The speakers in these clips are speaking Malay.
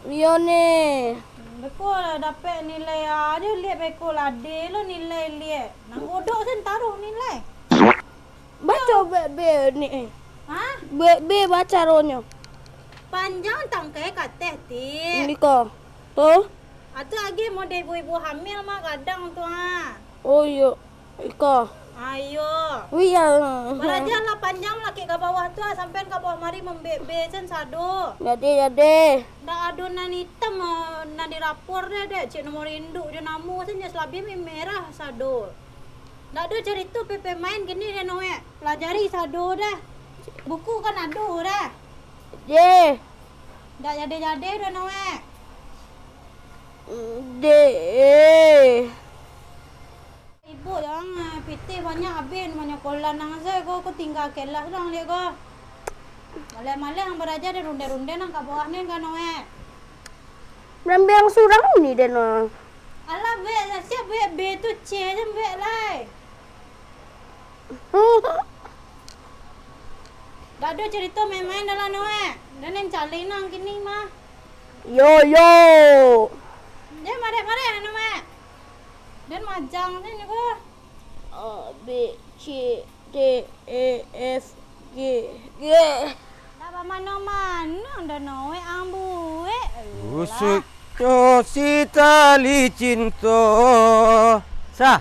Yo ni. Beko lah dapat nilai aja lihat beko lah ada lo nilai lihat. Nang godok sen taruh nilai. Baca be ni. Ha? Be baca ronyo. Panjang tangkai kateh ti. Ni ko. Tu? Atau lagi mau ibu-ibu hamil mah kadang tu ha. Oh yo. Iko. Ayo. Wiya. Belajar lah panjang lah ke bawah tu sampai ke bawah mari membebe sen sado. Jadi. Dak adonan hitam na di rapor deh cik nomor induk dia namu sen selabi merah sado. Dak ada cerita pepe main gini dia noe. Pelajari sado dah. Buku kan ada dah. Je. Dak jadi dia noe. De. Ibu yang piti banyak habis banyak kolan nang saya ko tinggal kelas dong dia ko. Malam-malam beraja di runde-runde nang ke bawah ni kan noe. Rambang surang ni de no. Alah be siap be tu C je be lai. Dah ada cerita main-main dalam noe. Dan yang cali nang kini mah. Yo. Dia mare-mare noe. Dan majang ni ko. A B C D E F G. Dah mana-mana dah noe ambu Usut si tali cinta. Sa,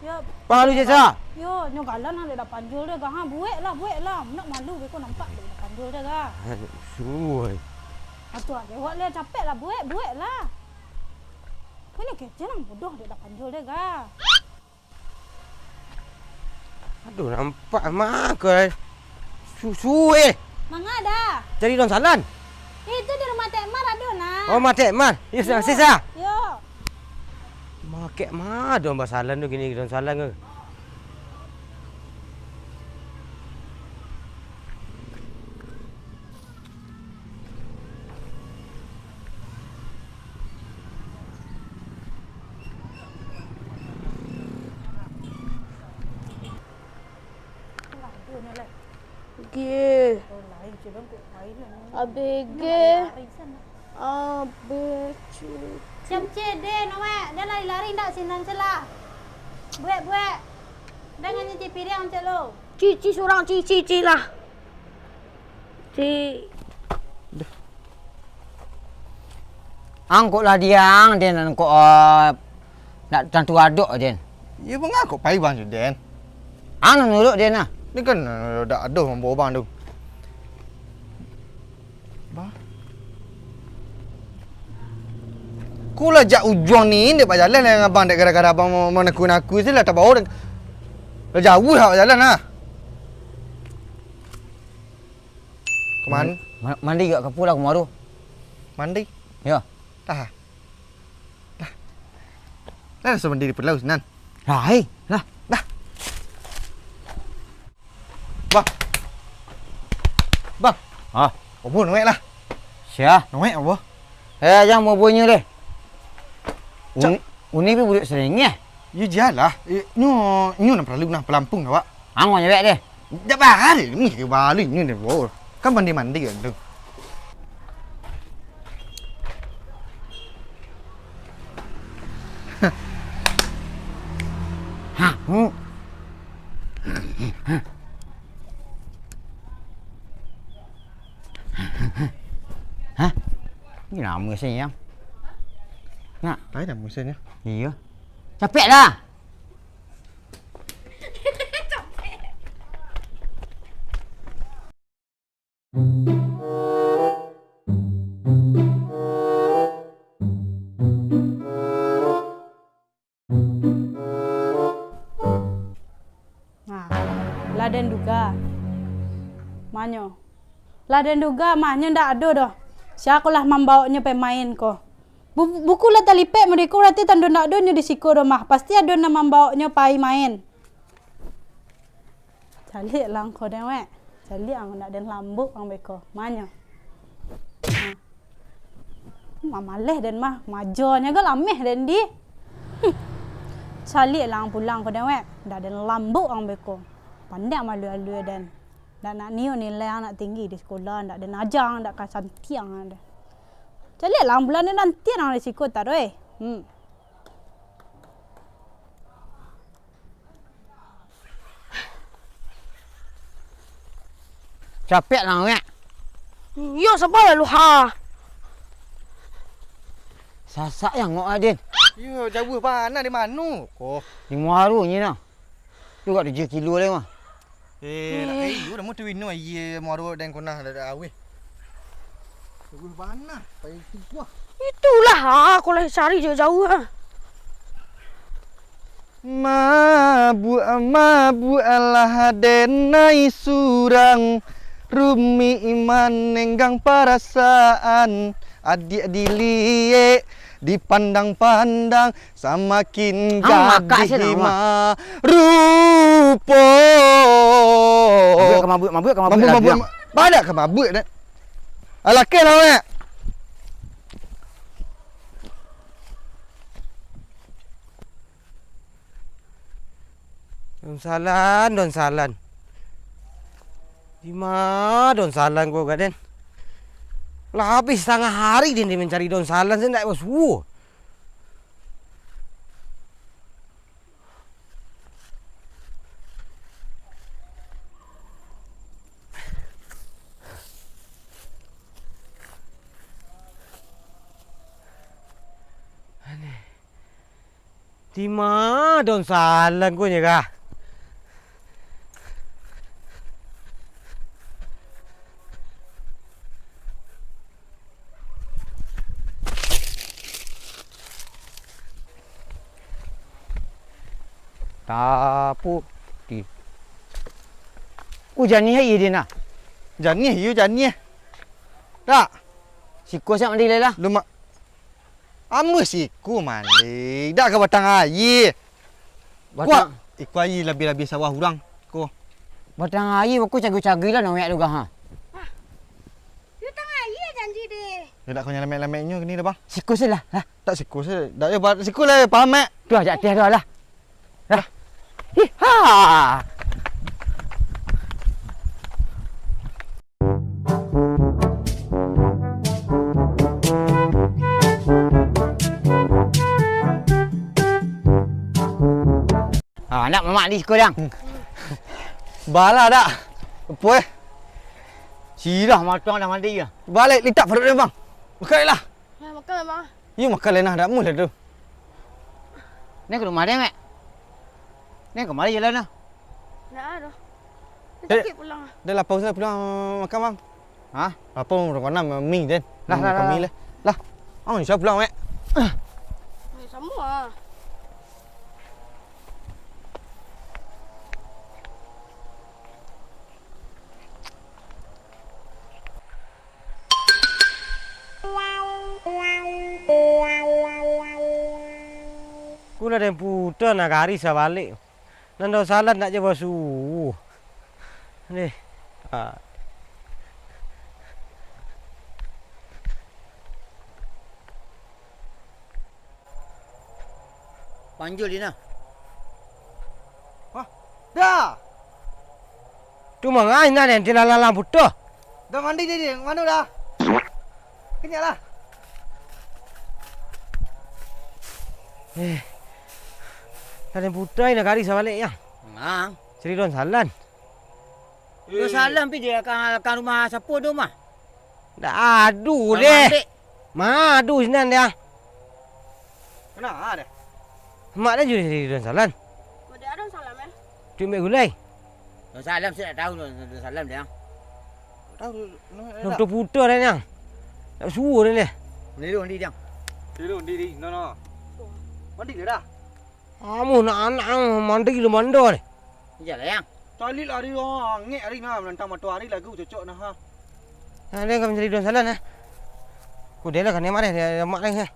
Yo. pangalu je sa. Yo, nyogalan nak dah panjul dia gah. Buat lah. Nak malu beko nampak dia dah panjul dia gah. Suai. Atu aja buat le capek lah buat lah. Ini kecil nang bodoh dia dah panjul dia gah. Aduh, nampak mak ke. Suai. Mangga dah. Cari don salan. Itu di rumah Tek Mar ada nah. Oh, mak tek man. Ya, sisa. Yo. Mak kek mah don salan tu gini don salan ke. G. Oh, lain je bang kok lain lah. A B G. A B C. Siap C D noe. Dia lari-lari ndak sinan celah. Buat. Dengan nyuci piring cek lo. Cici surang cici lah. Angkut lah dia nak kok nak tentu aduk dia. Ya bang kok pai bang Den. Anu nurut dia nah. Ni kan dah aduh mampu bang tu. Bah. Ku lah jak ujung ni dia pak jalan dengan abang dek gara-gara abang mau nakut-nakut je lah tak bawa dah. Dah jauh lah pak jalan lah. Keman? Mandi kat kapur lah kemaru. Mandi? Ya. Dah. Dah rasa mandi di Pulau Senan. Rai, lah. Bang. Bang. Ha. Apa noek lah? Sia. Noek apa? Jangan mau bunyi deh. Cak. Uni pun budak seringnya. Ya jalah. Nyu nak perlu nak pelampung awak. Ang mau nyewek deh. Dah bahar ni ke balik ni dia bawa. Kan mandi kan tu. Ha. Hah? Ni nama saya yang. Nak? Baik dah musim ni. Iya. Capek dah. Nah, laden duga. Manyo. Laden duga mahnya ndak ada dah. Siakulah membawanya pemain ko. Buku lah talipek mereka rati tanda ndak ada nya di siku rumah. Pasti ada nama membawanya pai main. Calik lang ko dewe. Calik ang ndak den lambuk ang beko. Manyo. Mamaleh dan mah majonya ga lameh dan di. Calik lang pulang ko dewe. Ndak den lambuk ang beko. Pandai malu-alu dan nak niu nilai anak tinggi di sekolah ndak den ajang ndak kasan tiang ada. Jadi lah bulan ni nanti nak sikut tak doy. Capek lah ngek. Yo sampai lu ha. Sasak yang ngok Adin. Yo jauh pana di mana? Ko. Di Muaru ni nah. Tu kat 7 kilo le mah. Nak kayu dah mutu wino ai maru dan konah dah aweh. Jauh pana. Pai kuah. Itulah ha, aku lagi cari jauh-jauh ha. Mabu Allah denai surang rumi iman nenggang perasaan adik dilie dipandang-pandang semakin gadih ma rupo Mabuk lagi. Badak ke mabuk dah. Alah ke lah weh. Don salan. Di mana don salan gua gaden? Lah habis setengah hari dia mencari don salan saya ndak bos. Di mana don salan gua nyegah? Tapu di. Hujan ni hai dia nak. Jani you jani. Tak. Siku siap mandi lah. Lumak. Amba siku mandi. Dak ke batang air. Kuat. Iku air lebih-lebih sawah urang. Ko. Batang air aku cagu-cagu lah nak juga ha. Dia tengah iya janji deh. Ya dak kau nyalamek-lameknya gini dah bang. Siku saya lah. Tak siku saya. Dak ya siku lah faham mak. Tu ajak tiah dah lah. Dah. Ha. Nak mamak di sekolah. Bala dak. Apa eh? Sirah matang dah mandi ya. Balik litak perut dia bang. Makan lah. Ya makan bang. You makan lenah dak mula tu. Ni ke rumah dia mek. Ni ke mari jalan lah. Nak ada. Eh. Sakit pulang. Dah lapar saya pulang makan bang. Ha? Apa orang kena mi den. Lah, kami lah. Lah. Oh, ni siapa pulang mek? Sama ah. Kula dan putar nak hari sebalik. Nando salat nak je basuh. Ni. Ha. Panjul dia nak. Wah. Dah. Tu mangai nak dan tilalang putar. Dah mandi dia. Mana dah? Kenyaklah. Dan putar nak hari sebalik ya. Ha. Ceri don salan. Dia salam pi dia akan rumah siapa tu mah? Dah adu deh. Madu sinan dia. Kenapa dah? Mak dia juga ceri don salan. Ada ada salam eh. Tu mek gulai. Dia salam saya tak tahu dia salam dia. Tahu Nak tu putar dia yang. Tak suruh dia ni. Mandi dia. Di. No. Mandi ke dah? Kamu nak anak mandi lu mandor. Jalan yang. Tali lari orang. Ngek hari nah melantang matahari lagu cocok nah ha. Dia kan ceri don salan eh. Ku dia lah kan yang mana dia mak dia.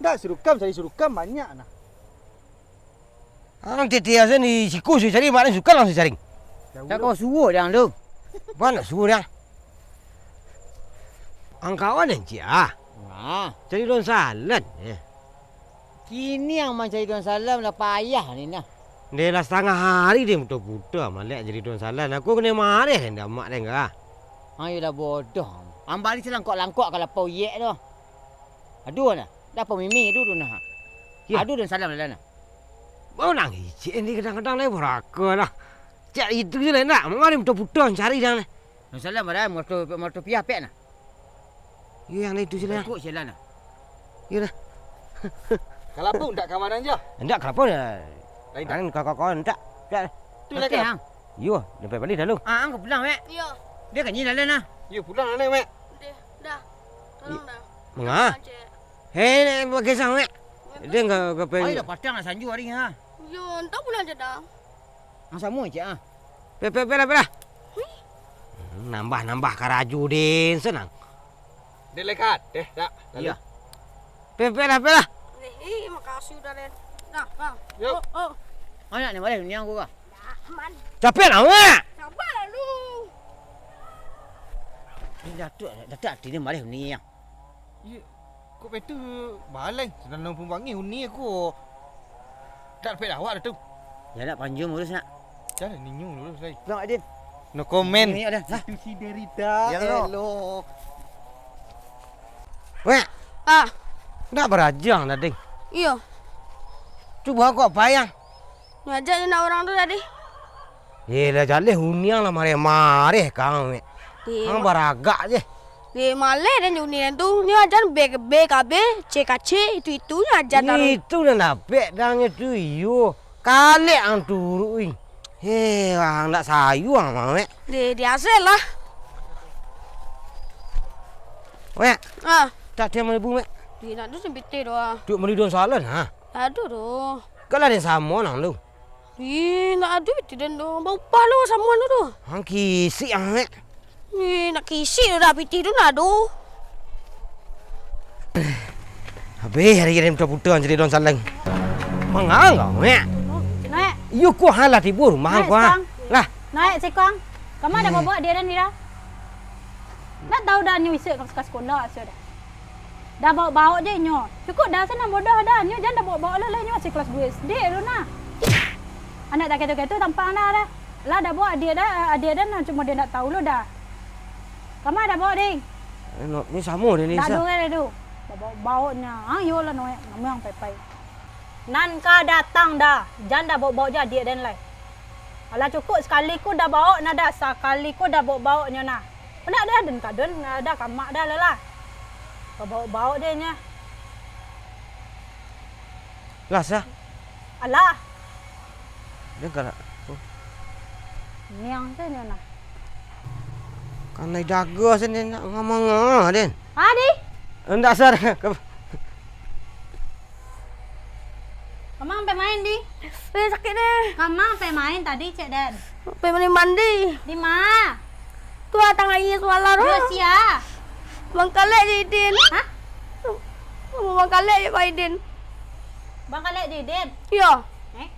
Dah surukam banyak nah. Ang titia sen di siku si cari mak dia suka langsung cari. Tak kau suruh dia tu. Mana suruh dia? Ang kawan yang cia. Ha. Ceri don salan. Kini yang mencari don salam dah payah ni nah. Dia lah setengah hari dia putar-putar malak jadi don salan. Aku kena marah hendak mak dia enggak. Ayo dah bodoh. Ambali selangkok-langkok kalau pau yek tu. Aduh nah. Dapat mimi aduh nah. Ya. Aduh dan salam lah nah. Mau nang ije ni kadang-kadang le beraka lah. Cak itu je lah nak. Mari putar-putar cari dah ni. Dan salam ada motor pihak pek nah. Ya yang itu je lah. Kok jalan nah. Ya dah. Kalau pun tak kawanan je. Endak kenapa dah. Lain tak? Kan kakak-kakak endak. Tak. Tu Okey hang. Yo, sampai balik dah lu. Hang pulang mek. Ya, Dia kan ni lalan nah. Ya pulang lah mek. dah. Tolong dah. Mengah? Cik. Hei, ni pakai sang mek. Dia enggak Ai kepen. dah patang lah sanju hari ha. Ya, entah pulang je dah. Hang sama je ah. Pelah. Nambah karaju din senang. Dia lekat. Tak. Ya. Pelah. Makasih udah, Ren. Dah, bang. Yuk. Oh. Mana ni balik ni aku kah? Dah, aman. Capek lah mek. Sabarlah lu. Ni datuk hati ni balik ni yang. Ya. Kau betul balai. Senang pun panggil huni aku. Tak dapat awak dah tu. Ya nak panjang urus nak. Jangan ninyu dulu saya. Bang Adin. No comment. Ni ada. Lah. Itu si derita. Ya, lo. Elok. Mek, Ah, enggak berajang dah ding. iya. Cuba kau bayang. Ngajak je nak orang tu tadi. Yelah jaleh huniang lah mari kang mek. Di, Hang beragak je. di Malay dan Union tu. Ni ajar BKB, CKC, itu ni ajar taruh. Itu dah napek dang itu iyo. Kali ang turu ing. Hei, ang nak sayu ang mek. Di asal lah. Mek, Ah, tak dia mau ibu mek. di nak tu sempit doa. Duk meli don salan ha. Aduh doh. Kalau ada sama nang lu. Di nak aduh itu dan doh. Bau palu sama lu tu. Hang kisi ang mek. Ni nak kisi tu dah piti tu nak doh. Habis hari ini putar-putar jadi don salang. Mangang kau mek. Naik. Iyo ku halah tibur mahal ku ha. Lah, Naik sekong. Kamu dah bawa dia dan Nira? Nak tahu dah ni wisik kau suka sekolah sudah. Dah bawa je nyo. Cukup dah sana bodoh dah. Nyo jangan dah bawa lah nyo masih kelas 2 SD lu nah. Anak tak ketu-ketu tampang dah. Lah dah bawa dia dah cuma dia nak tahu lu dah. Kamu dah bawa ding. ni sama dia ni. Dah dulu kan tu. Bawa nya. Ha yo lah no yang pai-pai. Nan ka datang dah. Jangan dah bawa je dia dan lai. Alah cukup sekali ku dah bawa nah dah. Sekali ku dah bawa nya nah. Pendak dah dan kadun dah kamak dah lah. Kau bawa dia nya. Lah sah. Alah, Dia kalau niang tu nya nah. kan naik jaga sini nak ngomong den. Adi, Endak sar. kamu sampai main di? Sakit deh. Kamu sampai main tadi Cik Dan. Pergi mandi. Di mana? Tu datang air suara tu. Sia. Bang Kalek je Idin. Hah? Bang Kalek je Pak Idin. Bang Kalek di Den. Ya. Eh?